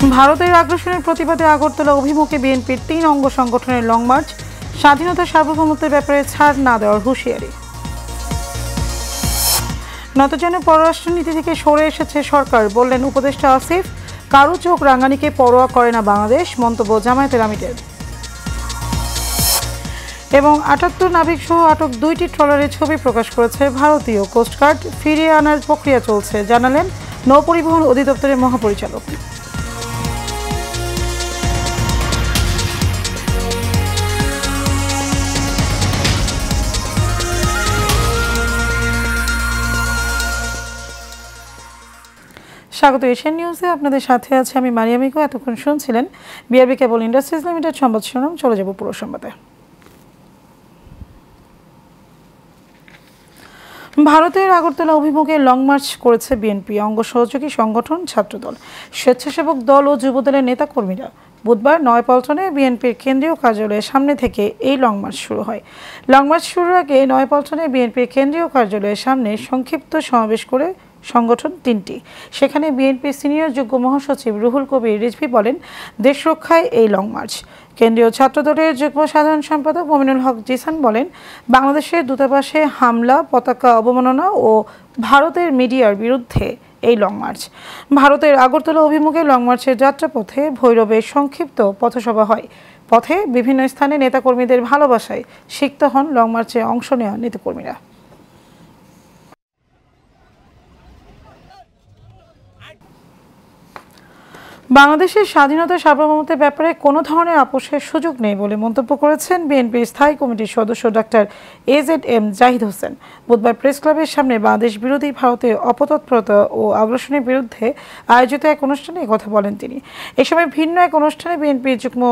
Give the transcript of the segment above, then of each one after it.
ভারতের আগ্রাসনের প্রতিবাদে আগরতলা অভিমুখে বিএনপির ৩ অঙ্গ সংগঠনের লং মার্চ, স্বাধীনতা সার্বভৌমত্বের ব্যাপারে ছাড় না দেওয়ার হুঁশিয়ারি। নতজানু পররাষ্ট্রনীতি থেকে সরে এসেছে সরকার, বললেন উপদেষ্টা আসিফ। কারো চোখ রাঙানিকে পরোয়া করে না বাংলাদেশ, মন্তব্য জামায়াতের আমিরের। এবং ৭৮ নাবিক সহ আটক ২টি ট্রলারের ছবি প্রকাশ করেছে ভারতীয় কোস্টগার্ড। ফিরিয়ে আনার প্রক্রিয়া চলছে, জানালেন নৌপরিবহন অধিদপ্তরের মহাপরিচালক। স্বাগত এশিয়ান নিউজে, আপনাদের সাথে আছে আমি মারিয়া মিকো। এতক্ষণ শুনছিলেন বিআরবি কেবল ইন্ডাস্ট্রিজ লিমিটেড সংবাদ শিরোনাম। চলে যাব পুরো সংবাদে। ভারতের আগরতলা অভিমুখে লং মার্চ করেছে বিএনপি, অঙ্গ সহযোগী সংগঠন, ছাত্রদল, স্বেচ্ছাসেবক দল ও যুবদলের নেতাকর্মীরা। বুধবার নয়াপল্টনে বিএনপির কেন্দ্রীয় কার্যালয়ের সামনে থেকে এই লং মার্চ শুরু হয়। লং মার্চ শুরুর আগে নয়াপল্টনে বিএনপির কেন্দ্রীয় কার্যালয়ের সামনে সংক্ষিপ্ত সমাবেশ করে সংগঠন তিনটি। সেখানে বিএনপির সিনিয়র যুগ্ম মহাসচিব রুহুল কবির রিজভী বলেন, দেশ রক্ষায় এই লং মার্চ। কেন্দ্রীয় ছাত্রদলের যুগ্ম সাধারণ সম্পাদক মমিনুল হক জিসান বলেন, বাংলাদেশের দূতাবাসে হামলা, পতাকা অবমাননা ও ভারতের মিডিয়ার বিরুদ্ধে এই লং মার্চ। ভারতের আগরতলা অভিমুখে লং মার্চের যাত্রাপথে ভৈরবে সংক্ষিপ্ত পথসভা হয়। পথে বিভিন্ন স্থানে নেতাকর্মীদের ভালোবাসায় সিক্ত হন লং মার্চে অংশ নেওয়া নেতাকর্মীরা। বাংলাদেশের স্বাধীনতা সার্বভৌমত্বের ব্যাপারে কোনো ধরনের আপোষের সুযোগ নেই বলে মন্তব্য করেছেন বিএনপির স্থায়ী কমিটির সদস্য ডক্টর AZM জাহিদ হোসেন। বুধবার প্রেস ক্লাবের সামনে বাংলাদেশ বিরোধী ভারতের অপতৎপরতা ও আগ্রাসনের বিরুদ্ধে আয়োজিত এক অনুষ্ঠানে কথা বলেন তিনি। এ সময় ভিন্ন এক অনুষ্ঠানে বিএনপির যুগ্ম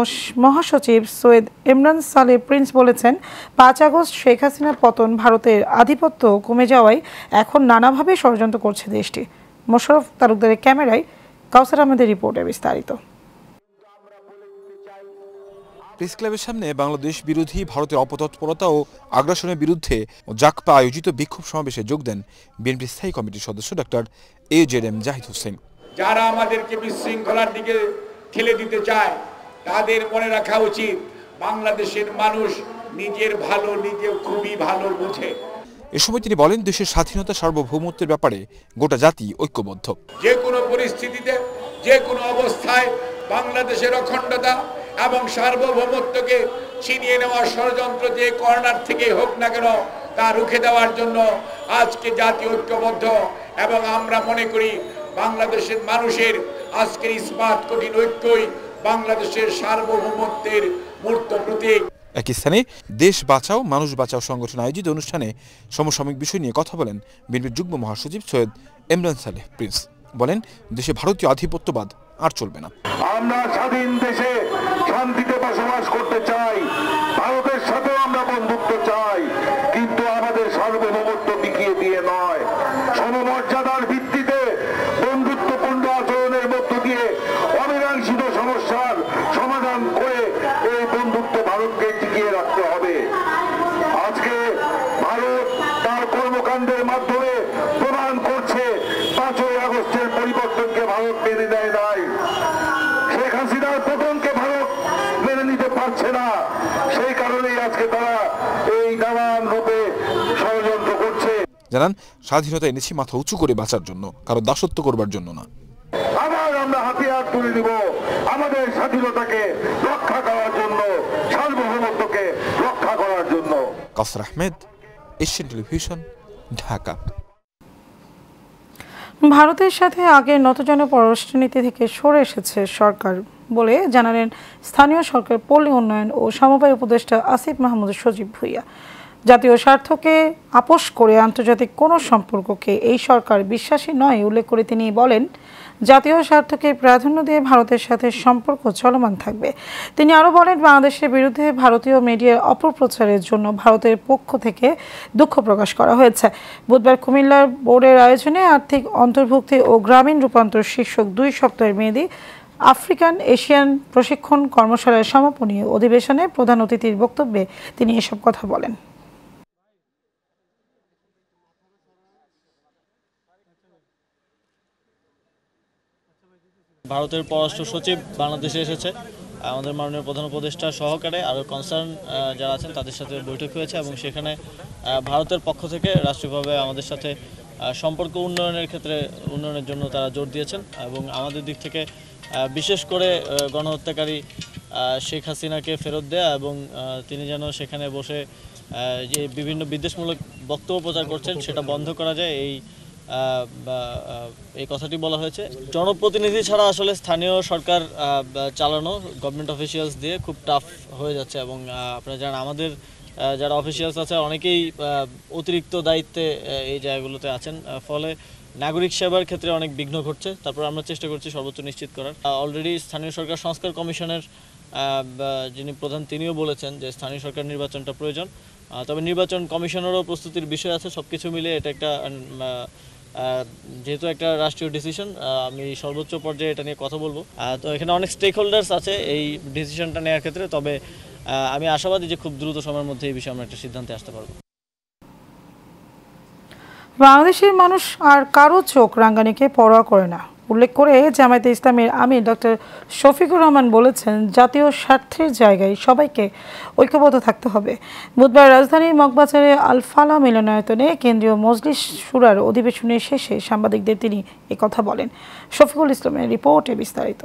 মহাসচিব সৈয়দ ইমরান সালে প্রিন্স বলেছেন, ৫ আগস্ট শেখ হাসিনার পতন, ভারতের আধিপত্য কমে যাওয়ায় এখন নানাভাবে ষড়যন্ত্র করছে দেশটি। মোশাররফ তালুকদারের ক্যামেরায় কাউসার আহমেদের রিপোর্টে বিস্তারিত। প্রেস ক্লাবের সামনে বাংলাদেশ বিরোধী ভারতের অপতৎপরতা ও আগ্রাসনের বিরুদ্ধে জাকপা আয়োজিত বিক্ষোভ সমাবেশে যোগ দেন বিএনপি স্থায়ী কমিটির সদস্য ডক্টর AZM জাহিদ হোসেন। যারা আমাদেরকে বিশৃঙ্খলার দিকে ঠেলে দিতে চায়, তাদের মনে রাখা উচিত বাংলাদেশের মানুষ নিজের ভালো নিজে খুবই ভালো বোঝে। এ সময় তিনি বলেন, দেশের স্বাধীনতা সার্বভৌমত্বের ব্যাপারে গোটা জাতি ঐক্যবদ্ধ। যে কোনো পরিস্থিতিতে, যে কোনো অবস্থায় বাংলাদেশের অখণ্ডতা এবং সার্বভৌমত্বকে ছিনিয়ে নেওয়ার ষড়যন্ত্র যে কর্নার থেকে হোক না কেন, তা রুখে দেওয়ার জন্য আজকে জাতি ঐক্যবদ্ধ। এবং আমরা মনে করি বাংলাদেশের মানুষের আজকের ইস্পাত কঠিন ঐক্যই বাংলাদেশের সার্বভৌমত্বের মূর্ত প্রতীক। একই স্থানে দেশ বাঁচাও মানুষ বাঁচাও সংগঠন আয়োজিত অনুষ্ঠানে সমসাময়িক বিষয় নিয়ে কথা বলেন বিএনপির যুগ্ম মহাসচিব সৈয়দ ইমরান সালেহ প্রিন্স। বলেন, দেশে ভারতীয় আধিপত্যবাদ আর চলবে না। আমরা স্বাধীন দেশে শান্তিতে বসবাস করতে চাই, ভারতের সাথেও আমরা বন্ধুত্ব চাই, কিন্তু আমাদের সার্বভৌমত্ব বিকিয়ে দিয়ে নয়, সমমর্যাদার ভিত্তিতে বন্ধুত্বপূর্ণ আচরণের মধ্য দিয়ে অমীমাংসিত সমস্যার সমাধান করে এই বন্ধুত্ব ভারতকে টিকিয়ে রাখতে হবে। আজকে ভারত তার কর্মকাণ্ডের মাধ্যমে প্রমাণ করছে ৫ই আগস্টের পরিবর্তনকে ভারত মেনে নেয় নাই, শেখ হাসিনার পতনকে ভারত মেনে নিতে পারছে না। সেই কারণেই আজকে তারা এই নানান রূপে ষড়যন্ত্র করছে। জানান, স্বাধীনতা এনেছি মাথা উঁচু করে বাঁচার জন্য, কারো দাসত্ব করবার জন্য না। আবার আমরা হাতিয়ার তুলে দিব আমাদের স্বাধীনতাকে রক্ষা করার জন্য, সার্বভৌমত্বকে রক্ষা করার জন্য। কাউসার আহমেদ, এশিয়ান টেলিভিশন, ঢাকা। ভারতের সাথে আগের নতজানু পররাষ্ট্রনীতি থেকে সরে এসেছে সরকার বলে জানালেন স্থানীয় সরকার, পল্লী উন্নয়ন ও সমবায় উপদেষ্টা আসিফ মাহমুদ সজীব ভুঁইয়া। জাতীয় স্বার্থকে আপোষ করে আন্তর্জাতিক কোনো সম্পর্ককে এই সরকার বিশ্বাসী নয় উল্লেখ করে তিনি বলেন, জাতীয় স্বার্থকে প্রাধান্য দিয়ে ভারতের সাথে সম্পর্ক চলমান থাকবে। তিনি আরও বলেন, বাংলাদেশের বিরুদ্ধে ভারতীয় মিডিয়ার অপপ্রচারের জন্য ভারতের পক্ষ থেকে দুঃখ প্রকাশ করা হয়েছে। বুধবার কুমিল্লার বোর্ডের আয়োজনে আর্থিক অন্তর্ভুক্তি ও গ্রামীণ রূপান্তর শীর্ষক 2 সপ্তাহের মেয়াদী আফ্রিকান এশিয়ান প্রশিক্ষণ কর্মশালার সমাপনী অধিবেশনে প্রধান অতিথির বক্তব্যে তিনি এসব কথা বলেন। ভারতের পররাষ্ট্র সচিব বাংলাদেশে এসেছে, আমাদের মাননীয় প্রধান উপদেষ্টা সহকারে আরও কনসার্ন যারা আছেন তাদের সাথে বৈঠক হয়েছে এবং সেখানে ভারতের পক্ষ থেকে রাষ্ট্রীয়ভাবে আমাদের সাথে সম্পর্ক উন্নয়নের জন্য তারা জোর দিয়েছেন এবং আমাদের দিক থেকে বিশেষ করে গণহত্যাকারী শেখ হাসিনাকে ফেরত দেয়া এবং তিনি যেন সেখানে বসে যে বিভিন্ন বিদ্বেষমূলক বক্তব্য প্রচার করছেন সেটা বন্ধ করা যায় এই কথাটি বলা হয়েছে। জনপ্রতিনিধি ছাড়া আসলে স্থানীয় সরকার চালানো গভর্নমেন্ট অফিসিয়ালস দিয়ে খুব টাফ হয়ে যাচ্ছে এবং আপনারা জানেন আমাদের যারা অফিসিয়ালস আছে অনেকেই অতিরিক্ত দায়িত্বে এই জায়গাগুলোতে আছেন, ফলে নাগরিক সেবার ক্ষেত্রে অনেক বিঘ্ন ঘটছে। তারপর আমরা চেষ্টা করছি সর্বোচ্চ নিশ্চিত করার। অলরেডি স্থানীয় সরকার সংস্কার কমিশনের যিনি প্রধান তিনিও বলেছেন যে স্থানীয় সরকার নির্বাচনটা প্রয়োজন, তবে নির্বাচন কমিশনেরও প্রস্তুতির বিষয় আছে। সব কিছু মিলে এটা একটা যেহেতু একটা রাষ্ট্রীয় ডিসিশন, আমি সর্বোচ্চ পর্যায়ে এটা নিয়ে কথা বলবো। তো এখানে অনেক স্টেক হোল্ডার্স আছে এই ডিসিশনটা নেওয়ার ক্ষেত্রে, তবে আমি আশাবাদী যে খুব দ্রুত সময়ের মধ্যে এই বিষয়ে আমরা একটা সিদ্ধান্তে আসতে পারবো। বাংলাদেশের মানুষ আর কারো চোখ রাঙ্গানিকে পরোয়া করে না উল্লেখ করে জামায়াতে ইসলামের আমির ডক্টর শফিকুর রহমান বলেছেন, জাতীয় স্বার্থের জায়গায় সবাইকে ঐক্যবদ্ধ থাকতে হবে। বুধবার রাজধানীর মগবাজারে আল ফালাহ মিলনায়তনে কেন্দ্রীয় মজলিস শুরার অধিবেশনের শেষে সাংবাদিকদের তিনি একথা বলেন। শফিকুল ইসলামের রিপোর্টে বিস্তারিত।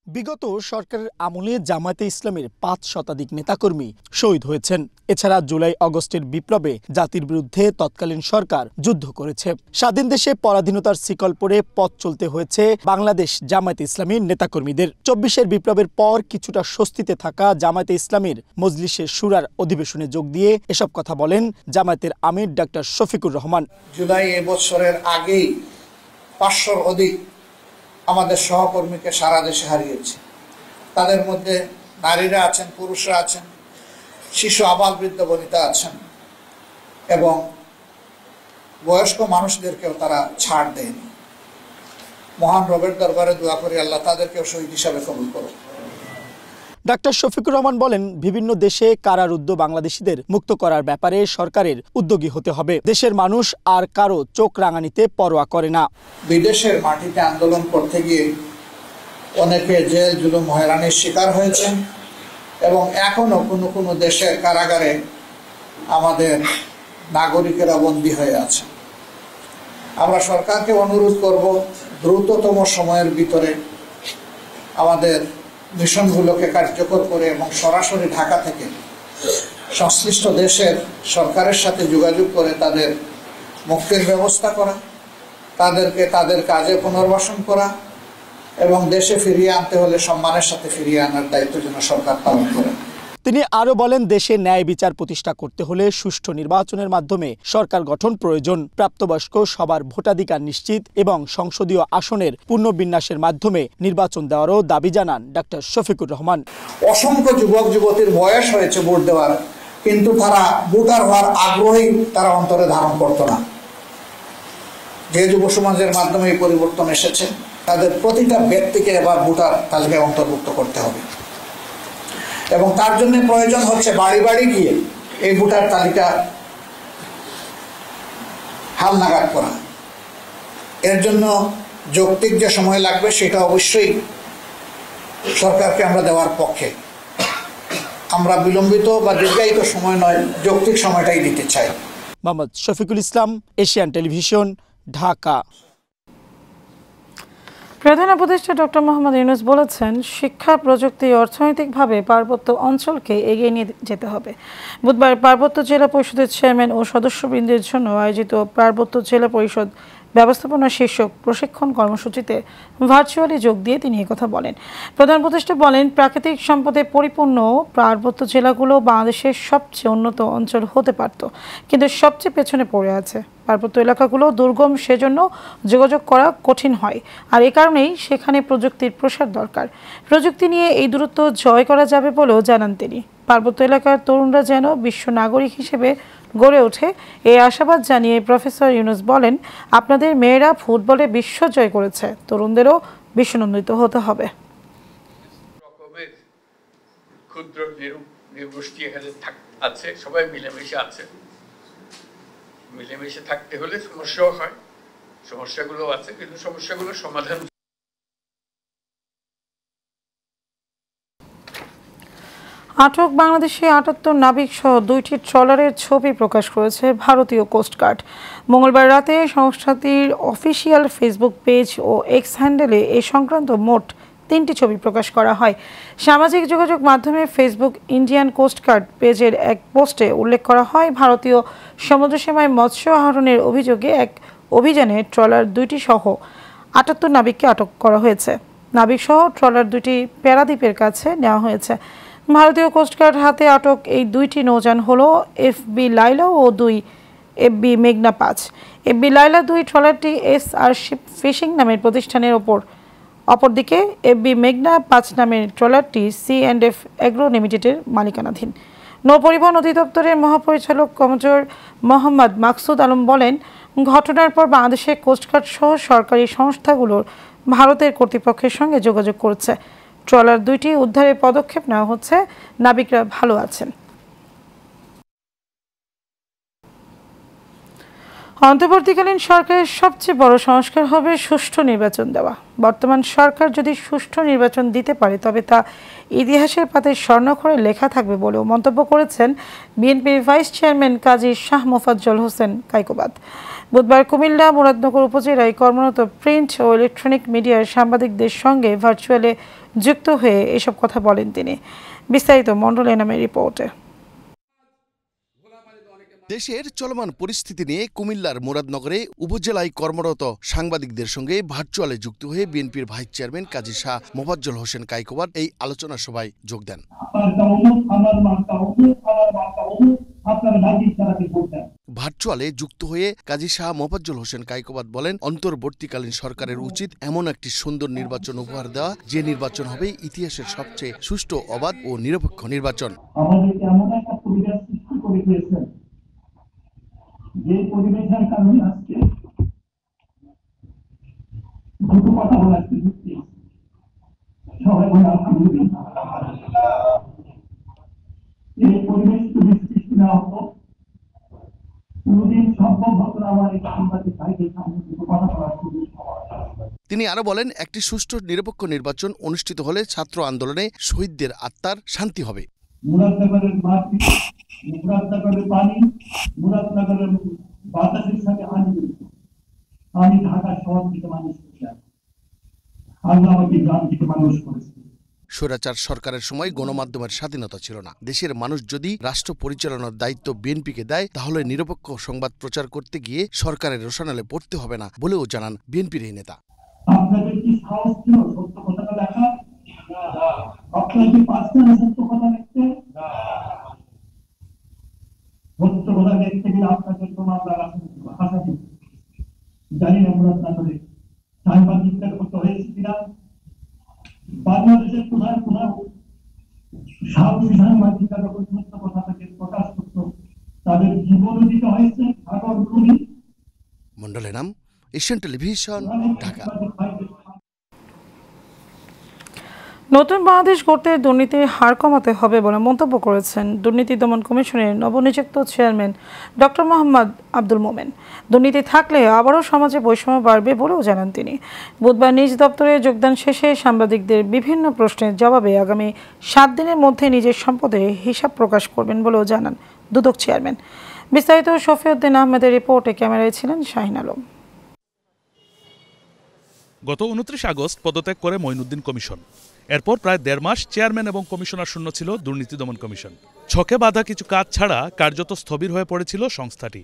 বিগত সরকারের আমলে জামায়াতে ইসলামের ৫ শতাধিক নেতাকর্মী শহীদ হয়েছেন। এছাড়া জুলাই আগস্টের বিপ্লবে জাতির বিরুদ্ধে তৎকালীন সরকার যুদ্ধ করেছে। স্বাধীন দেশে পরাধীনতার শিকল পরে পথ চলতে হয়েছে বাংলাদেশ জামায়াতে ইসলামীর নেতাকর্মীদের। ২৪-এর বিপ্লবের পর কিছুটা স্বস্তিতে থাকা জামায়াতে ইসলামীর মজলিসের শুরার অধিবেশনে যোগ দিয়ে এসব কথা বলেন জামায়াতের আমির ডক্টর শফিকুর রহমান। জুলাই এবছরের আগেই ৫০০-র অধিক আমাদের সহকর্মীকে সারা দেশে হারিয়েছে। তাদের মধ্যে নারীরা আছেন, পুরুষরা আছেন, শিশু, আবাল, বৃদ্ধ বনিতা আছেন এবং বয়স্ক মানুষদেরকেও তারা ছাড় দেয়নি। মহান রবের দরবারে দোয়া করি আল্লাহ তাদেরকেও শহীদ হিসাবে কবুল করুন। ডাক্তার শফিকুর রহমান বলেন, বিভিন্ন দেশে কারারুদ্ধ বাংলাদেশিদের মুক্ত করার ব্যাপারে সরকারের উদ্যোগী হতে হবে। দেশের মানুষ আর কারো চোখ রাঙানিতে পরোয়া করে না। বিদেশের মাটিতে আন্দোলন করতে গিয়ে অনেকে জেল, জুলুম, হয়রানির শিকার হয়েছেন এবং এখনো কোনো কোনো দেশের কারাগারে আমাদের নাগরিকেরা বন্দী হয়ে আছে। আমরা সরকারকে অনুরোধ করব, দ্রুততম সময়ের ভিতরে আমাদের মিশনগুলোকে কার্যকর করে এবং সরাসরি ঢাকা থেকে সংশ্লিষ্ট দেশের সরকারের সাথে যোগাযোগ করে তাদের মুক্তির ব্যবস্থা করা, তাদেরকে তাদের কাজে পুনর্বাসন করা এবং দেশে ফিরিয়ে আনতে হলে সম্মানের সাথে ফিরিয়ে আনার দায়িত্ব যেন সরকার পালন করে। তিনি আরো বলেন, দেশে ন্যায় বিচার প্রতিষ্ঠা করতে হলে সুষ্ঠু নির্বাচনের মাধ্যমে সরকার গঠন প্রয়োজন। প্রাপ্তবয়স্ক সবার ভোটাধিকার নিশ্চিত এবং সংসদীয় আসনের পুনর্বিন্যাসের মাধ্যমে নির্বাচন দেওয়ারও দাবি জানান ডাক্তার শফিকুর রহমান। অসংখ্য যুবক যুবতীর বয়স হয়েছে ভোট দেওয়ার, কিন্তু তারা ভোটার হওয়ার আগ্রহী তারা অন্তরে ধারণ করত না। যে যুব সমাজের মাধ্যমে এই পরিবর্তন এসেছে, তাদের প্রতিটা ব্যক্তিকে এবার ভোটার তালিকায় অন্তর্ভুক্ত করতে হবে এবং তার জন্য প্রয়োজন হচ্ছে বাড়ি বাড়ি গিয়ে এই ভোটার তালিকা হালনাগাদ করা। এর জন্য যৌক্তিক যে সময় লাগবে সেটা অবশ্যই সরকারকে আমরা দেওয়ার পক্ষে। আমরা বিলম্বিত বা দীর্ঘায়িত সময় নয়, যৌক্তিক সময়টাই দিতে চাই। Mohammad Shafiqul Islam, Asian television, Dhaka. প্রধান উপদেষ্টা ডক্টর মোহাম্মদ ইউনূস বলেছেন, শিক্ষা, প্রযুক্তি, অর্থনৈতিকভাবে পার্বত্য অঞ্চলকে এগিয়ে নিয়ে যেতে হবে। বুধবার পার্বত্য জেলা পরিষদের চেয়ারম্যান ও সদস্যবৃন্দের জন্য আয়োজিত পার্বত্য জেলা পরিষদ ব্যবস্থাপনা শীর্ষক প্রশিক্ষণ কর্মসূচিতে ভার্চুয়ালি যোগ দিয়ে তিনি একথা বলেন। প্রধান উপদেষ্টা বলেন, প্রাকৃতিক সম্পদে পরিপূর্ণ পার্বত্য জেলাগুলো বাংলাদেশের সবচেয়ে উন্নত অঞ্চল হতে পারত, কিন্তু সবচেয়ে পেছনে পড়ে আছে। পার্বত্য এলাকাগুলো দুর্গম, সেজন্য যোগাযোগ করা কঠিন হয়, আর এ কারণেই সেখানে প্রযুক্তির প্রসার দরকার। প্রযুক্তি নিয়ে এই দূরত্ব জয় করা যাবে বলেও জানান তিনি। পার্বত্য এলাকার তরুণরা যেন বিশ্ব নাগরিক হিসেবে গড়ে ওঠে, এই আশাবাদ জানিয়ে প্রফেসর ইউনূস বলেন, আপনাদের মেয়েরা ফুটবলে বিশ্ব জয় করেছে, তরুণদেরও বিশ্বনন্দিত হতে হবে। ক্ষুদ্র নৃগোষ্ঠী এখানে আছে, সবাই মিলেমিশে আছে। মিলেমিশে থাকতে হলে সমস্যাও হয়, সমস্যাগুলো আছে, কিন্তু সমস্যাগুলোর সমাধান। আটক বাংলাদেশি ৭৮ নাবিক সহ ২টি ট্রলারের ছবি প্রকাশ করেছে ভারতীয় কোস্টগার্ড। মঙ্গলবার রাতে সংস্থাটির অফিসিয়াল ফেসবুক পেজ ও এক্স হ্যান্ডেলে এ সংক্রান্ত মোট ৩টি ছবি প্রকাশ করা হয়। সামাজিক যোগাযোগ মাধ্যমে ফেসবুক ইন্ডিয়ান কোস্টগার্ড পেজের এক পোস্টে উল্লেখ করা হয়, ভারতীয় সমুদ্রসীমায় মৎস্য আহরণের অভিযোগে এক অভিযানে ট্রলার ২টি সহ ৭৮ নাবিককে আটক করা হয়েছে। নাবিক সহ ট্রলার ২টি প্যারাদ্বীপের কাছে নেওয়া হয়েছে। ভারতীয় কোস্টগার্ড হাতে আটক এই ২টি নৌযান হল এফবি লাইলা ও ২ এফবি মেঘনা ৫। এফবি লাইলা ২ ট্রলারটি SR শিপ ফিশিং নামের প্রতিষ্ঠানের অপরদিকে এফবি মেঘনা ৫ নামের ট্রলারটি C&F এগ্রো লিমিটেডের মালিকানাধীন। নৌপরিবহন অধিদপ্তরের মহাপরিচালক কমোডর মোহাম্মদ মাকসুদ আলম বলেন, ঘটনার পর বাংলাদেশের কোস্টগার্ড সহ সরকারি সংস্থাগুলোর ভারতের কর্তৃপক্ষের সঙ্গে যোগাযোগ করছে। ট্রলার ২টি উদ্ধারের পদক্ষেপ নেওয়া হচ্ছে, নাবিকরা ভালো আছেন। অন্তর্বর্তীকালীন সরকারের সবচেয়ে বড় সংস্কার হবে সুষ্ঠু নির্বাচন দেওয়া। বর্তমান সরকার যদি সুষ্ঠু নির্বাচন দিতে পারে তবে তা ইতিহাসের পাতায় স্বর্ণাক্ষরে লেখা থাকবে বলেও মন্তব্য করেছেন বিএনপির ভাইস চেয়ারম্যান কাজী শাহ মোফাজ্জল হোসেন কায়কোবাদ। বুধবার কুমিল্লা মুরাদনগর উপজেলায় কর্মরত প্রিন্ট ও ইলেকট্রনিক মিডিয়ার সাংবাদিকদের সঙ্গে ভার্চুয়ালে যুক্ত হয়ে এসব কথা বলেন তিনি। বিস্তারিত মণ্ডল এনামের রিপোর্টে। দেশের চলমান পরিস্থিতি নিয়ে কুমিল্লার মুরাদনগরে উপজেলায় কর্মরত সাংবাদিকদের সঙ্গে ভার্চুয়ালে যুক্ত হয়ে বিএনপির ভাইস চেয়ারম্যান কাজী শাহ মোফাজ্জল হোসেন কায়কোবাদ এই আলোচনা সভায় যোগ দেন। ভার্চুয়ালে যুক্ত হয়ে কাজী শাহ মোফাজ্জল হোসেন কায়কোবাদ বলেন, অন্তর্বর্তীকালীন সরকারের উচিত এমন একটি সুন্দর নির্বাচন উপহার দেওয়া, যে নির্বাচন হবে ইতিহাসের সবচেয়ে সুষ্ঠু, অবাধ ও নিরপেক্ষ নির্বাচন। যে পরিবেশের কারণে আজকে দুটো কথা বলা সবাই বলে আলহামদুলিল্লাহ। এই পরিবেশ যদি সৃষ্টি না হতো, কোনদিন সম্ভব হতো না আমার এই সাংবাদিক ভাইদের সামনে দুটো কথা বলার সুযোগ পাওয়া। তিনি আরো বলেন, একটি সুষ্ঠু নিরপেক্ষ নির্বাচন অনুষ্ঠিত হলে ছাত্র আন্দোলনে শহীদদের আত্মার শান্তি হবে। মুরাদনগরের মাটি, মুরাদনগরের পানি, মুরাদনগরের বাতাসের সাথে আমি ঢাকা শহর থেকে মানুষ করেছি, আল্লাহ আমাকে গ্রাম থেকে মানুষ করেছি। স্বৈরাচার সরকারের সময় গণমাধ্যমের স্বাধীনতা ছিল না। দেশের মানুষ যদি রাষ্ট্র পরিচালনার দায়িত্ব বিএনপিকে দেয়, তাহলে নিরপেক্ষ সংবাদ প্রচার করতে গিয়ে সরকারের রোশানলে পড়তে হবে না বলেও জানান বিএনপির এই নেতা। আপনাদের কি সাহস ছিল সত্য কথাটা লেখা? আপনারা কি পারছেন সত্য কথা লিখতে? সত্য কথা লিখতে গেলে আপনাদের তো মামলা ভাষা জানি না মুরাদনগরে সাংবাদিকদের মতো হয়েছে কিনা। বাংলাদেশের কোথায় কোথাও সাহসী সাংবাদিকরা যখন সত্য কথাটাকে প্রকাশ করত, তাদের জীবনও দিতে হয়েছে। Sagar Runi, Mondal Enam, Asian television, Dhaka. নতুন বাংলাদেশ গড়তে দুর্নীতির হার কমাতে হবে বলে মন্তব্য করেছেন দুর্নীতি দমন কমিশনের নবনিযুক্ত চেয়ারম্যান ডক্টর মোহাম্মদ আব্দুল মোমেন। দুর্নীতি থাকলে আবারও সমাজে বৈষম্য বাড়বে বলেও জানান তিনি। বুধবার নিজ দপ্তরে যোগদান শেষে সাংবাদিকদের বিভিন্ন প্রশ্নের জবাবে আগামী 7 দিনের মধ্যে নিজের সম্পদের হিসাব প্রকাশ করবেন বলেও জানান দুদক চেয়ারম্যান। বিস্তারিত শফিউদ্দিন আহমেদের রিপোর্টে ক্যামেরায় ছিলেন শাহিন আলম। গত 29 আগস্ট পদত্যাগ করে মঈনুদ্দিন কমিশন। এরপর প্রায় 1.5 মাস চেয়ারম্যান এবং কমিশনার শূন্য ছিল দুর্নীতি দমন কমিশন। ছকে বাঁধা কিছু কাজ ছাড়া কার্যত স্থবির হয়ে পড়েছিল সংস্থাটি।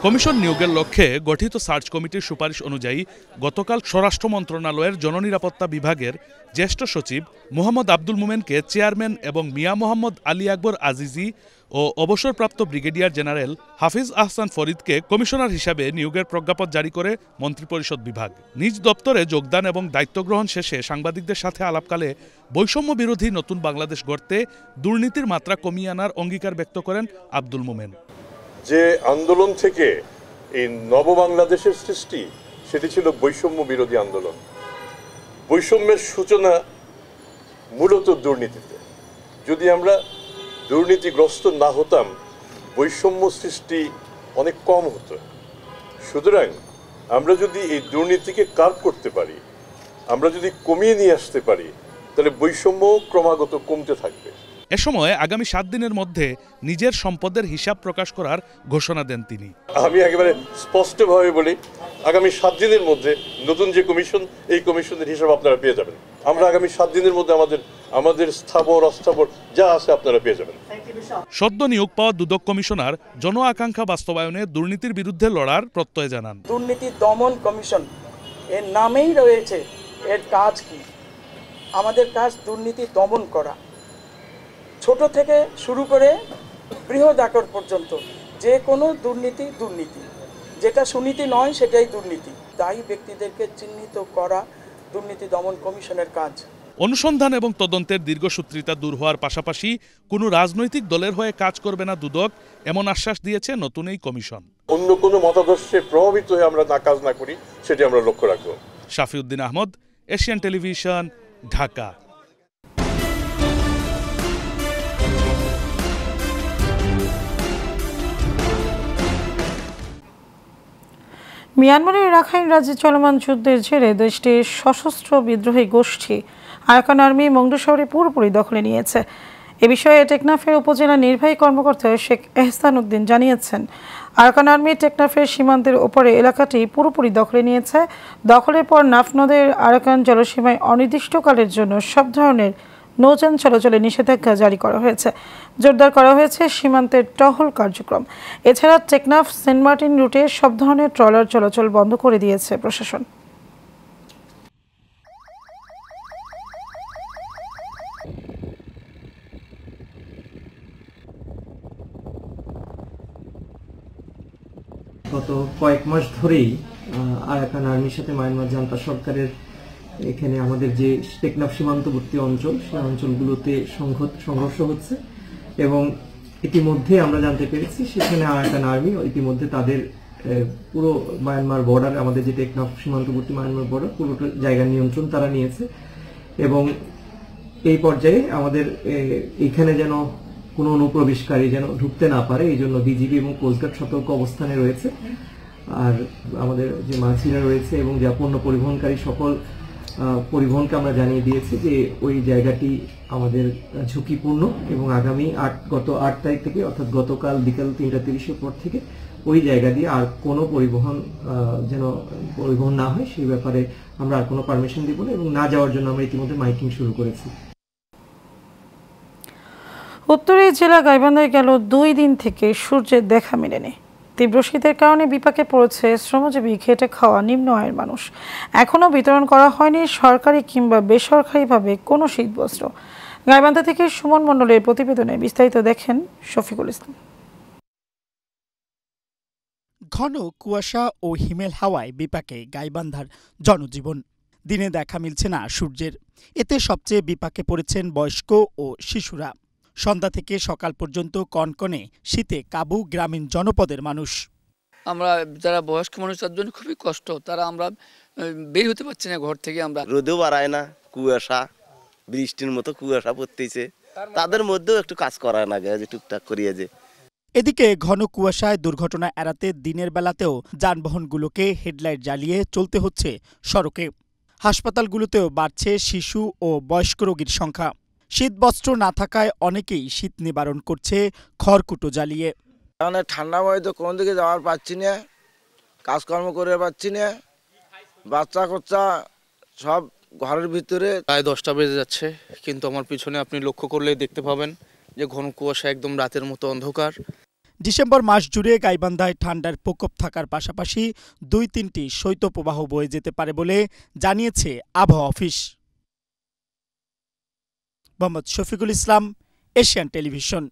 কমিশন নিয়োগের লক্ষ্যে গঠিত সার্চ কমিটির সুপারিশ অনুযায়ী গতকাল স্বরাষ্ট্র মন্ত্রণালয়ের জননিরাপত্তা বিভাগের জ্যেষ্ঠ সচিব মোহাম্মদ আব্দুল মোমেনকে চেয়ারম্যান এবং মিয়া মোহাম্মদ আলী আকবর আজিজি ও অবসরপ্রাপ্ত ব্রিগেডিয়ার জেনারেল হাফিজ আহসান ফরিদকে কমিশনার হিসাবে নিয়োগের প্রজ্ঞাপন জারি করে মন্ত্রিপরিষদ বিভাগ। নিজ দপ্তরে যোগদান এবং দায়িত্ব গ্রহণ শেষে সাংবাদিকদের সাথে আলাপকালে বৈষম্য বিরোধী নতুন বাংলাদেশ গড়তে দুর্নীতির মাত্রা কমিয়ে আনার অঙ্গীকার ব্যক্ত করেন আব্দুল মোমেন। যে আন্দোলন থেকে এই নব বাংলাদেশের সৃষ্টি, সেটি ছিল বৈষম্য বিরোধী আন্দোলন। বৈষম্যের সূচনা মূলত দুর্নীতিতে। যদি আমরা দুর্নীতিগ্রস্ত না হতাম, বৈষম্য সৃষ্টি অনেক কম হতো। সুতরাং আমরা যদি এই দুর্নীতিকে কার্ভ করতে পারি, আমরা যদি কমিয়ে নিয়ে আসতে পারি, তাহলে বৈষম্য ক্রমাগত কমতে থাকবে। এ সময় আগামী 7 দিনের মধ্যে নিজের সম্পদের হিসাব প্রকাশ করার ঘোষণা দেন তিনি। আমি একেবারে স্পষ্টভাবে বলি, আগামী 7 দিনের মধ্যে নতুন যে কমিশন, এই কমিশনের হিসাব আপনারা পেয়ে যাবেন। আমরা আগামী 7 দিনের মধ্যে আমাদের স্থাবর অস্থাবর যা আছে আপনারা পেয়ে যাবেন। সদ্য নিয়োগ পাওয়া দুদক কমিশনার জন আকাঙ্ক্ষা বাস্তবায়নে দুর্নীতির বিরুদ্ধে লড়ার প্রত্যয় জানান। দুর্নীতি দমন কমিশন এর নামেই রয়েছে, এর কাজ কি? আমাদের কাজ দুর্নীতি দমন করা, ছোট থেকে শুরু করে বৃহৎ আকার পর্যন্ত যে কোনো দুর্নীতি, যেটা সুনীতি নয় সেটাই দুর্নীতি। দায়ী ব্যক্তিদেরকে চিহ্নিত করা দুর্নীতি দমন কমিশনের কাজ। অনুসন্ধান এবং তদন্তের দীর্ঘসূত্রিতা দূর হওয়ার পাশাপাশি কোনো রাজনৈতিক দলের হয়ে কাজ করবে না দুদক, এমন আশ্বাস দিয়েছে নতুন এই কমিশন। অন্য কোনো মতাদর্শে প্রভাবিত হয়ে আমরা কাজ না করি, সেটি আমরা লক্ষ্য রাখব। শাফিউদ্দিন আহমদ, এশিয়ান টেলিভিশন, ঢাকা। মিয়ানমারের রাখাইন রাজ্যে চলমান যুদ্ধের জেরে দেশটির সশস্ত্র বিদ্রোহী গোষ্ঠী আরাকান আর্মি মংডু শহরে পুরোপুরি দখলে নিয়েছে। এ বিষয়ে টেকনাফের উপজেলা নির্বাহী কর্মকর্তা শেখ এহসান উদ্দিন জানিয়েছেন, আরাকান আর্মি টেকনাফের সীমান্তের ওপরে এলাকাটি পুরোপুরি দখলে নিয়েছে। দখলের পর নাফ নদের আরাকান জলসীমায় অনির্দিষ্টকালের জন্য সব ধরনের নৌযান চলাচলে নিষেধাজ্ঞা জারি করা হয়েছে। জোরদার করা হয়েছে সীমান্তের টহল কার্যক্রম। এছাড়া টেকনাফ সেন্ট মার্টিন রুটে সব ধরনের ট্রলার চলাচল বন্ধ করে দিয়েছে প্রশাসন। গত কয়েক মাস ধরেই আরাকান আর্মির সাথে মায়ানমার জান্তা সরকারের এখানে আমাদের যে টেকনাফ সীমান্তবর্তী অঞ্চল, সেই অঞ্চলগুলোতে সংঘর্ষ হচ্ছে এবং ইতিমধ্যে আমরা জানতে পেরেছি সেখানে আরাকান আর্মি ইতিমধ্যে তাদের পুরো মায়ানমার বর্ডার, আমাদের যে টেকনাফ সীমান্তবর্তী মায়ানমার বর্ডার পুরোটা জায়গার নিয়ন্ত্রণ তারা নিয়েছে এবং এই পর্যায়ে আমাদের এখানে যেন কোনো অনুপ্রবেশকারী যেন ঢুকতে না পারে, এই জন্য বিজিবি এবং কোস্টগার্ড সতর্ক অবস্থানে রয়েছে। আর আমাদের যে মাঝিরা রয়েছে এবং যা পণ্য পরিবহনকারী সকল পরিবহনকে আমরা জানিয়ে দিয়েছি যে ওই জায়গাটি আমাদের ঝুঁকিপূর্ণ এবং গত 8 তারিখ থেকে অর্থাৎ গতকাল বিকাল 3:30 পর থেকে ওই জায়গা দিয়ে আর কোনো পরিবহন না হয় সেই ব্যাপারে আমরা আর কোনো পারমিশন দিব না এবং না যাওয়ার জন্য আমরা ইতিমধ্যে মাইকিং শুরু করেছি। উত্তরের জেলা গাইবান্ধায় গেল 2 দিন থেকে সূর্যের দেখা মেলেনি। তীব্র শীতের কারণে বিপাকে পড়েছে শ্রমজীবী খেটে খাওয়া নিম্ন আয়ের মানুষ। এখনও বিতরণ করা হয়নি সরকারি কিংবা বেসরকারিভাবে কোনো শীতবস্ত্র। গাইবান্ধা থেকে সুমন মণ্ডলের প্রতিবেদনে বিস্তারিত দেখেন শফিকুল ইসলাম। ঘন কুয়াশা ও হিমেল হাওয়ায় বিপাকে গাইবান্ধার জনজীবন। দিনে দেখা মিলছে না সূর্যের, এতে সবচেয়ে বিপাকে পড়েছেন বয়স্ক ও শিশুরা। সন্ধ্যা থেকে সকাল পর্যন্ত কনকনে শীতে কাবু গ্রামীণ জনপদের মানুষ। আমরা যারা বয়স্ক মানুষ তার জন্য খুবই কষ্ট, তারা আমরা বের হতে পারছি না ঘর থেকে। আমরা রোদেও বাড়ায় না, কুয়াশা বৃষ্টির মতো কুয়াশা পড়তেছে, তাদের মধ্যেও একটু কাজ করা না যে টুকটাক করিয়ে যে। এদিকে ঘন কুয়াশায় দুর্ঘটনা এড়াতে দিনের বেলাতেও যানবাহনগুলোকে হেডলাইট জ্বালিয়ে চলতে হচ্ছে সড়কে। হাসপাতালগুলোতেও বাড়ছে শিশু ও বয়স্ক রোগীর সংখ্যা। শীতবস্ত্র না থাকায় অনেকেই শীত নিবারণ করছে খড়কুটো জ্বালিয়ে। ঠান্ডা ময় তো কোন দিকে যাওয়ার পাচ্ছি না, কাজকর্ম করে পাচ্ছি না, বাচ্চা কোচ্চা সব ঘরের ভিতরে। প্রায় 10টা বেজে যাচ্ছে, কিন্তু আমার পিছনে আপনি লক্ষ্য করলেই দেখতে পাবেন যে ঘন কুয়াশা একদম রাতের মতো অন্ধকার। ডিসেম্বর মাস জুড়ে গাইবান্ধায় ঠান্ডার প্রকোপ থাকার পাশাপাশি 2-3টি শৈত্যপ্রবাহ বয়ে যেতে পারে বলে জানিয়েছে আবহাওয়া office. Mohammad Shafiqul Islam, Asian television.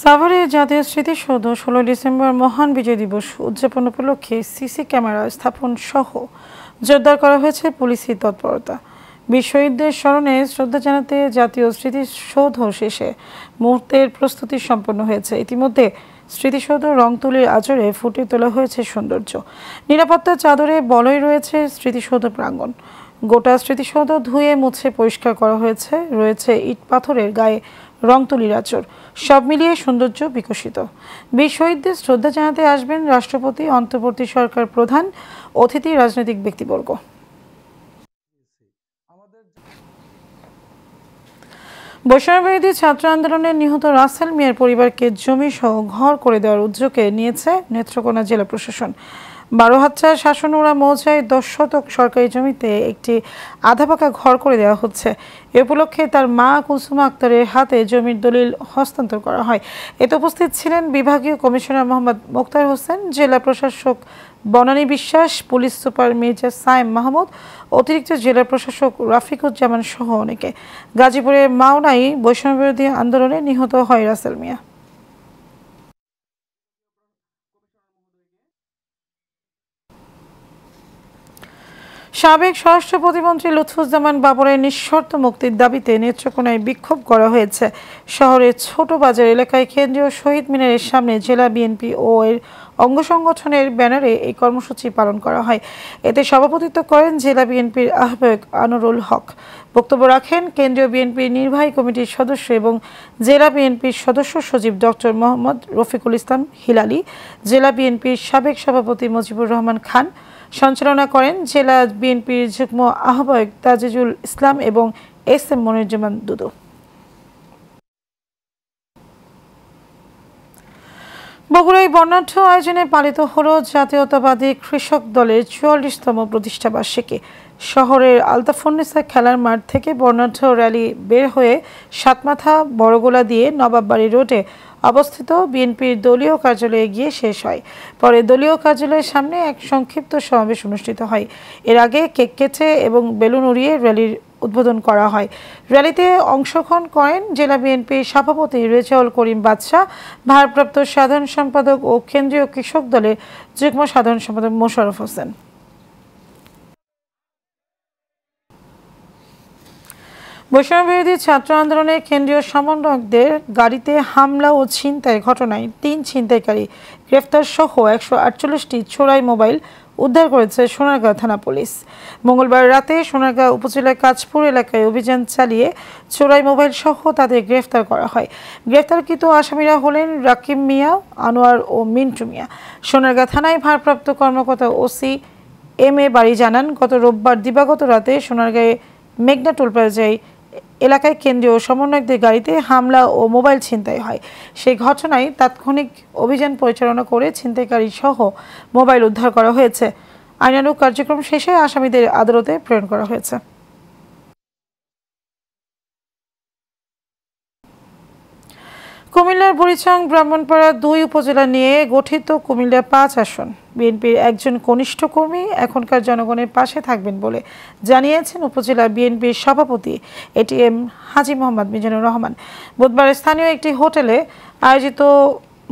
সাভারে জাতীয় স্মৃতিসৌধ 16 ডিসেম্বর মহান বিজয় দিবস উদযাপন উপলক্ষে সিসি ক্যামেরা স্থাপন সহ জোরদার করা হয়েছে পুলিশি তৎপরতা। বীর শহীদদের স্মরণে শ্রদ্ধা জানাতে জাতীয় স্মৃতিসৌধ শেষে মুহূর্তের প্রস্তুতি সম্পন্ন হয়েছে। ইতিমধ্যে স্মৃতিসৌধ রং তুলির আঁচড়ে ফুটিয়ে তোলা হয়েছে সৌন্দর্য। নিরাপত্তার চাদরে বলয় রয়েছে স্মৃতিসৌধ প্রাঙ্গণ। গোটা স্মৃতিসৌধ ধুয়ে মুছে পরিষ্কার করা হয়েছে। রয়েছে ইট পাথরের গায়ে রংতুলির আঁচড়, সব মিলিয়ে সৌন্দর্য বিকশিত। বীর শহীদদের শ্রদ্ধা জানাতে আসবেন রাষ্ট্রপতি, অন্তর্বর্তী সরকার প্রধান, অতিথি, রাজনৈতিক ব্যক্তিবর্গ। বৈষম্যবিরোধী ছাত্র আন্দোলনে নিহত রাসেল মিয়ার পরিবারকে জমি সহ ঘর করে দেওয়ার উদ্যোগে নিয়েছে নেত্রকোনা জেলা প্রশাসন। 12হাজার শাসনুরা মৌজায় 10 শতক সরকারি জমিতে একটি আধাপাকা ঘর করে দেওয়া হচ্ছে। এ উপলক্ষে তার মা কুলসুমা আক্তারের হাতে জমির দলিল হস্তান্তর করা হয়। এতে উপস্থিত ছিলেন বিভাগীয় কমিশনার মোহাম্মদ মোক্তার হোসেন, জেলা প্রশাসক বনানী বিশ্বাস, পুলিশ সুপার মির্জা সায়েম মাহমুদ, অতিরিক্ত জেলা প্রশাসক রাফিকুজ্জামান সহ অনেকে। গাজীপুরের মাওনায় বৈষম্যবিরোধী আন্দোলনে নিহত হয় রাসেল মিয়া। সাবেক স্বরাষ্ট্র প্রতিমন্ত্রী লুৎফুজ্জামান বাবরের নিঃশর্ত মুক্তির দাবিতে নেত্রকোনায় বিক্ষোভ করা হয়েছে। শহরের ছোট বাজার এলাকায় কেন্দ্রীয় শহীদ মিনারের সামনে জেলা বিএনপি ও এর অঙ্গ সংগঠনের ব্যানারে এই কর্মসূচি পালন করা হয়। এতে সভাপতিত্ব করেন জেলা বিএনপির আহ্বায়ক আনোয়ারুল হক। বক্তব্য রাখেন কেন্দ্রীয় বিএনপির নির্বাহী কমিটির সদস্য এবং জেলা বিএনপির সদস্য সচিব ডক্টর মোহাম্মদ রফিকুল ইসলাম হিলালি, জেলা বিএনপির সাবেক সভাপতি মুজিবুর রহমান খান। সঞ্চালনা করেন জেলা বিএনপির যুগ্ম আহ্বায়ক তাজিজুল ইসলাম এবং এস.এম. মনিরুজ্জামান দুদু। বগুড়ায় বর্ণাঢ্য আয়োজনে পালিত হল জাতীয়তাবাদী কৃষক দলের 44তম প্রতিষ্ঠাবার্ষিকী। শহরের আলতাফুন্নেসা খেলার মাঠ থেকে বর্ণাঢ্য র্যালি বের হয়ে সাতমাথা বড়গোলা দিয়ে নবাববাড়ি রোডে অবস্থিত বিএনপির দলীয় কার্যালয়ে গিয়ে শেষ হয়। পরে দলীয় কার্যালয়ের সামনে এক সংক্ষিপ্ত সমাবেশ অনুষ্ঠিত হয়। এর আগে কেক কেটে এবং বেলুন উড়িয়ে র্যালির উদ্বোধন করা হয়। র্যালিতে অংশগ্রহণ করেন জেলা বিএনপির সভাপতি রেজাউল করিম বাদশাহ, ভারপ্রাপ্ত সাধারণ সম্পাদক ও কেন্দ্রীয় কৃষক দলের যুগ্ম সাধারণ সম্পাদক মোশাররফ হোসেন। বৈষম্যবিরোধী ছাত্র আন্দোলনের কেন্দ্রীয় সমন্বয়কদের গাড়িতে হামলা ও ছিনতাই ঘটনায় 3 ছিনতাইকারী গ্রেফতার সহ 148টি চোরাই মোবাইল উদ্ধার করেছে সোনারগাঁ থানা পুলিশ। মঙ্গলবার রাতে সোনারগাঁ উপজেলার কাঁচপুর এলাকায় অভিযান চালিয়ে চোরাই মোবাইল সহ তাদের গ্রেফতার করা হয়। গ্রেফতারকৃত আসামিরা হলেন রাকিব মিয়া, আনোয়ার ও মিন্টু মিয়া। সোনারগাঁ থানায় ভারপ্রাপ্ত কর্মকর্তা ওসি এম.এ. বাড়ি জানান, গত রোববার দিবাগত রাতে সোনারগাঁয়ে মেঘনা টোলপ্লাজায় এলাকায় কেন্দ্রীয় সমন্বয়কদের গাড়িতে হামলা ও মোবাইল ছিনতাই হয়। সেই ঘটনায় তাৎক্ষণিক অভিযান পরিচালনা করে ছিনতাইকারী সহ মোবাইল উদ্ধার করা হয়েছে। আইনানুগ কার্যক্রম শেষে আসামিদের আদালতে প্রেরণ করা হয়েছে। কুমিল্লার বুড়িচং ব্রাহ্মণপাড়া 2 উপজেলা নিয়ে গঠিত কুমিল্লা 5 আসন বিএনপির একজন কনিষ্ঠ কর্মী এখনকার জনগণের পাশে থাকবেন বলে জানিয়েছেন উপজেলা বিএনপির সভাপতি এটিএম হাজী মোহাম্মদ মিজানুর রহমান। বুধবার স্থানীয় একটি হোটেলে আয়োজিত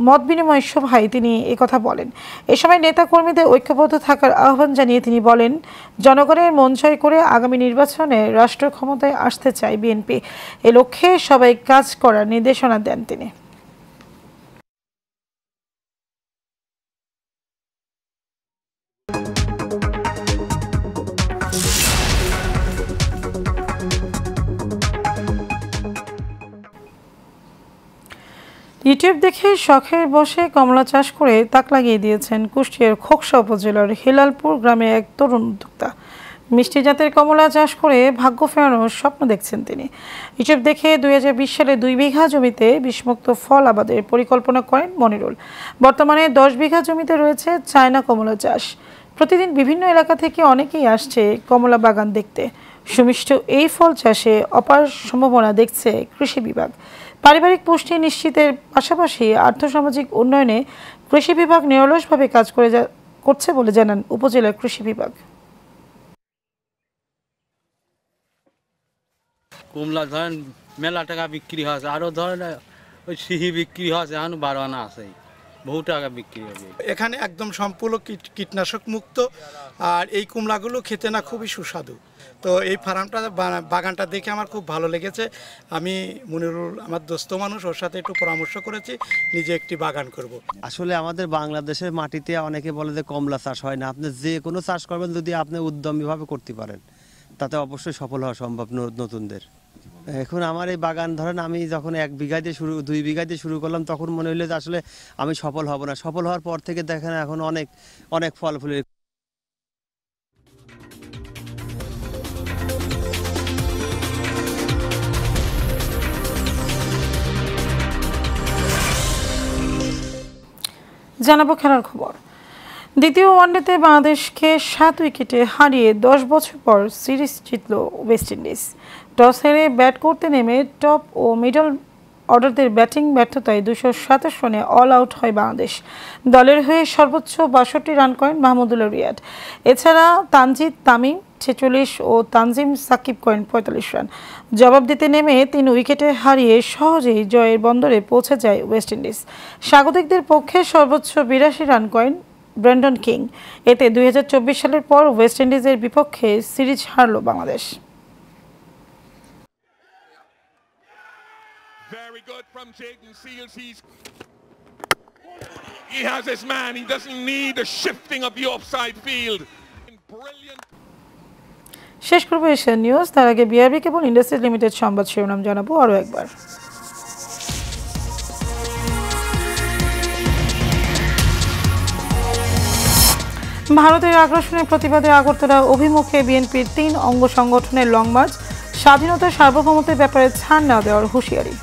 মত বিনিময় সভায় তিনি একথা বলেন। এ সময় নেতা কর্মীদের ঐক্যবদ্ধ থাকার আহ্বান জানিয়ে তিনি বলেন, জনগণের মন জয় করে আগামী নির্বাচনে রাষ্ট্র ক্ষমতায় আসতে চায় বিএনপি। এ লক্ষ্যে সবাই কাজ করার নির্দেশনা দেন তিনি। ইউটিউব দেখে শখের বসে কমলা চাষ করে তাক লাগিয়ে দিয়েছেন কুষ্টিয়ার খোকসা উপজেলার হেলালপুর গ্রামের এক তরুণ উদ্যোক্তা। মিষ্টি জাতের কমলা চাষ করে ভাগ্য ফেরানোর স্বপ্ন দেখছেন তিনি। ইউটিউব দেখে 2020 সালে 2 বিঘা জমিতে বিষমুক্ত ফল আবাদের পরিকল্পনা করেন মনিরুল। বর্তমানে 10 বিঘা জমিতে রয়েছে চায়না কমলা চাষ। প্রতিদিন বিভিন্ন এলাকা থেকে অনেকেই আসছে কমলা বাগান দেখতে। সুমিষ্ট এই ফল চাষে অপার সম্ভাবনা দেখছে কৃষি বিভাগ। পারিবারিক পুষ্টি নিশ্চিতের পাশাপাশি আর্থসামাজিক উন্নয়নে কৃষি বিভাগ নিরলসভাবে কাজ করছে বলে জানান উপজেলা কৃষি বিভাগ। কমলা ধরেন মেলা টাকা বিক্রি হয়েছে, আরও ধরেন ওই সিহি বিক্রি হয়েছে, এখন 12 আনা আছে, বহু টাকা বিক্রি হবে। এখানে একদম সম্পূর্ণ কীটনাশক মুক্ত, আর এই কুমড়াগুলো খেতে না খুবই সুস্বাদু। তো এই ফার্মটা বাগানটা দেখে আমার খুব ভালো লেগেছে। আমি মনিরুল আমার দোস্ত মানুষ, ওর সাথে একটু পরামর্শ করেছি নিজে একটি বাগান করব। আসলে আমাদের বাংলাদেশের মাটিতে অনেকে বলে যে কমলা চাষ হয় না। আপনি যে কোনো চাষ করবেন যদি আপনি উদ্যমীভাবে করতে পারেন, তাতে অবশ্যই সফল হওয়া সম্ভব নতুনদের। এখন আমার এই বাগান ধরেন আমি যখন 1 বিঘা দিয়ে শুরু 2 বিঘা দিয়ে শুরু করলাম তখন মনে হলো যে আসলে আমি সফল হব না, সফল হওয়ার পর থেকে দেখেন এখন অনেক ফল ফুলের। জানাবো খেলার খবর। দ্বিতীয় ওয়ানডেতে বাংলাদেশকে 7 উইকেটে হারিয়ে 10 বছর পর সিরিজ জিতল ওয়েস্ট ইন্ডিজ। টস হেরে ব্যাট করতে নেমে টপ ও মিডল অর্ডারদের ব্যাটিং ব্যর্থতায় 227 রানে অল আউট হয় বাংলাদেশ। দলের হয়ে সর্বোচ্চ 62 রান করেন মাহমুদুল্লাহ রিয়াদ। এছাড়া তানজিদ তামিম 46 ও তানজিম সাকিব করেন 45 রান। জবাব দিতে নেমে 3 উইকেটে হারিয়ে সহজেই জয়ের বন্দরে পৌঁছে যায় ওয়েস্ট ইন্ডিজ। স্বাগতিকদের পক্ষে সর্বোচ্চ 82 রান করেন ব্রেন্ডন কিং। এতে 2024 সালের পর ওয়েস্ট ইন্ডিজের বিপক্ষে সিরিজ হারল Bangladesh. Very good from Jayden Seals. He has his man. He doesn't need a shifting of the offside field. Brilliant. শেষ করব এশিয়ান নিউজ। তার আগে বিআরবি কেবল ইন্ডাস্ট্রিজ লিমিটেড সংবাদ শিরোনাম জানাবো আরও একবার। ভারতের আগ্রাসনের প্রতিবাদে আগরতলা অভিমুখে বিএনপির 3 অঙ্গ সংগঠনের লং মার্চ। স্বাধীনতা সার্বভৌমত্বের ব্যাপারে ছাড় না দেওয়ার হুঁশিয়ারি।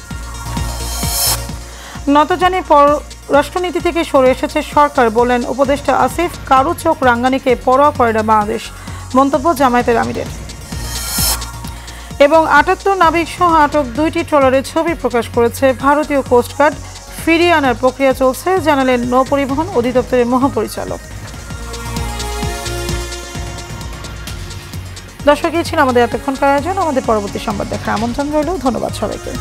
নতজানি পররাষ্ট্রনীতি থেকে সরে এসেছে সরকার, বলেন উপদেষ্টা আসিফ। কারো চোখ রাঙ্গানিকে পরোয়া করে না বাংলাদেশ, মন্তব্য জামায়াতের আমিরের। এবং 78 নাবিক সহ আটক 2টি ট্রলারের ছবি প্রকাশ করেছে ভারতীয় কোস্টগার্ড। ফিরিয়ে আনার প্রক্রিয়া চলছে, জানালেন নৌ পরিবহন অধিদপ্তরের মহাপরিচালক। দর্শক, এই ছিল আমাদের এতক্ষণকার আয়োজন। আমাদের পরবর্তী সংবাদ দেখার আমন্ত্রণ রইল। ধন্যবাদ সবাইকে।